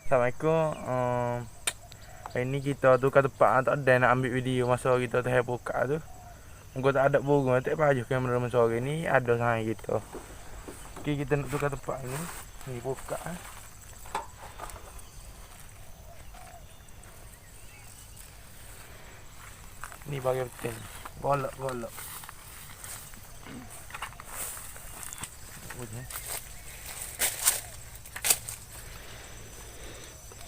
Assalamualaikum. Hari ni kita tukar tempat tak ada nak ambil video masa kita tengah buka tu. Muka tak ada burung, tak payah kamera sore ni ada sangat kita. Okey, kita nak tukar tempat ni. Ni buka. Ni bagi betul. Golok.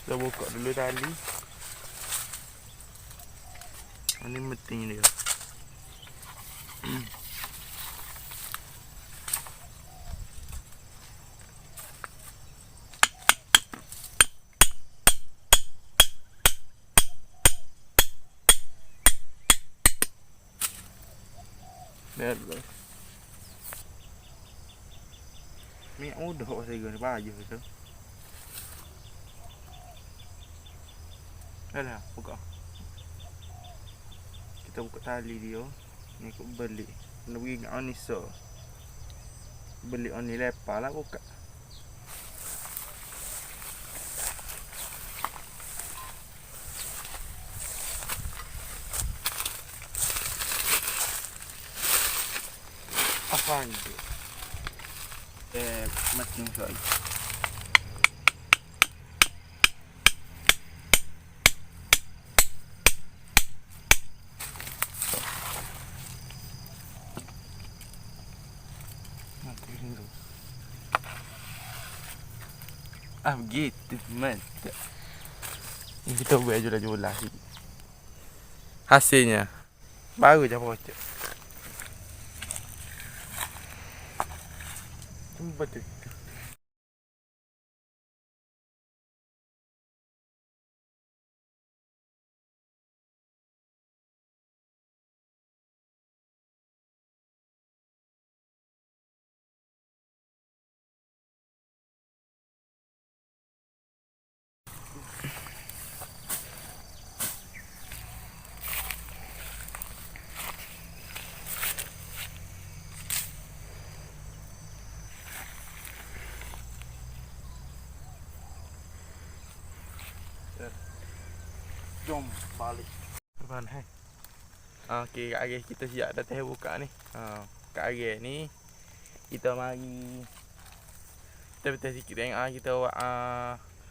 Kita buka dulu tali. Ini penting dia. Lihat guys. Ni udah kok saya gini baju itu. Alah, buka. Kita buka tali dia. Ni aku beli. Nak pergi dengan oni so. Beli oni lepas lah buka. Apa ni? Macam soal. Begitu mantap. Ini kita buat jual-jual sini. Hasilnya baru je pocok. Betul. Jom balik. Depan hai. Okey, kat arah kita siap dah teh buka ni. Kat arah ni kita mari kita betul sikit tengok kita buat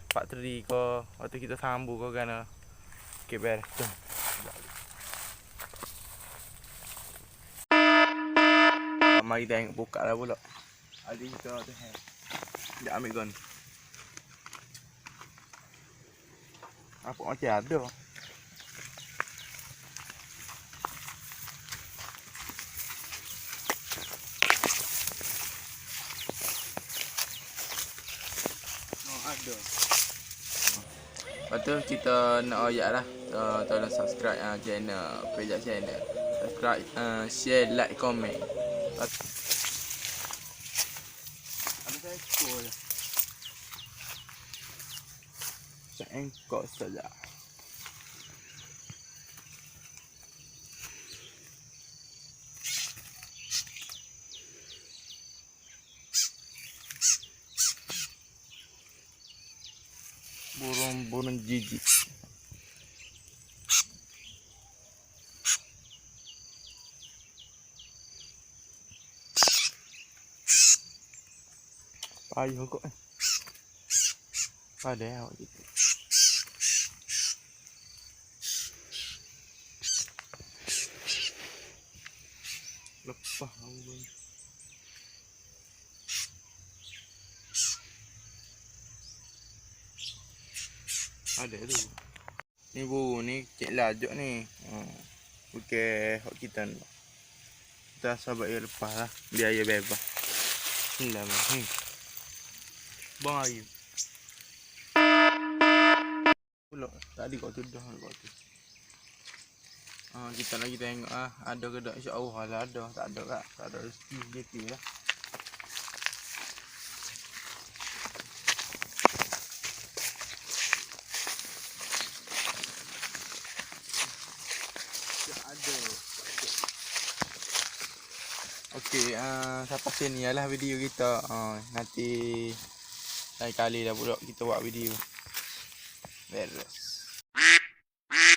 factory ke waktu kita sambung ke kan. Okey, beres. Jom. Mari tengok buka lah pula. Adik kita tu hai. Dia ambil gun. Apa macam ada? Lepas tu kita nak ayat lah. Tolong subscribe channel, page channel. Subscribe, share, like, komen. Ada saya ekor je. Seekor saja. Burung jijik. Payah kok. Padahal gitu. Lepas awal. Ada tu. Ni burung ni cek lajak ni. Okey, hok kita ni. Kita sabar dia lepas lah. Biar dia bebas. Bismillahirrahmanirrahim. Bang ayu. Pulak tadi kau tu dah kau tu. Kita lagi tengok ada ke tak, insya-Allah lah ada, tak ada kak, tak ada rezeki gitu lah. Okey, sampai sini lah video kita. Nanti lain kali dah pula kita buat video. Beres.